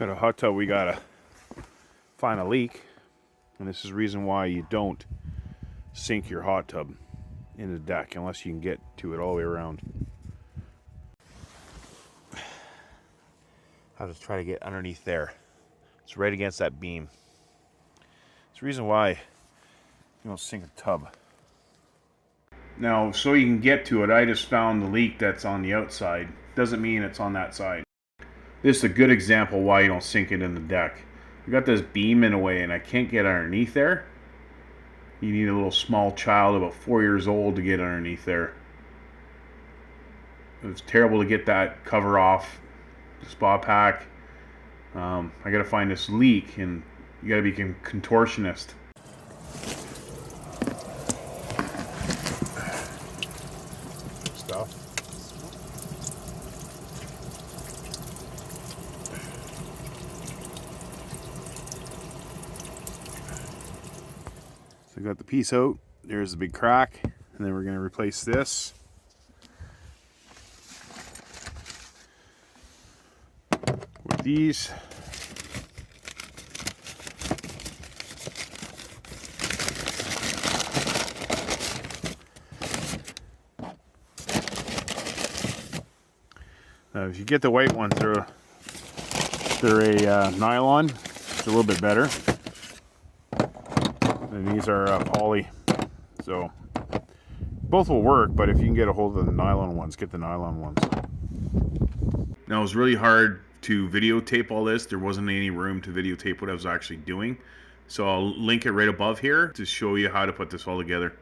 Got a hot tub, we gotta find a leak, and this is the reason why you don't sink your hot tub in the deck unless you can get to it all the way around. I'll just try to get underneath there. It's right against that beam. It's the reason why you don't sink a tub. Now, so you can get to it, I just found the leak that's on the outside. Doesn't mean it's on that side. This is a good example why you don't sink it in the deck. You got this beam in a way and I can't get underneath there. You need a little small child about 4 years old to get underneath there. It's terrible to get that cover off the spa pack. I gotta find this leak, and you gotta be a contortionist. Stuff. So I got the piece out. There's the big crack, and then we're going to replace this. With these. Now, if you get the white ones, they're a nylon. It's a little bit better. And these are poly, so both will work, but if you can get a hold of the nylon ones, get the nylon ones. Now, it was really hard to videotape all this. There wasn't any room to videotape what I was actually doing, so I'll link it right above here to show you how to put this all together.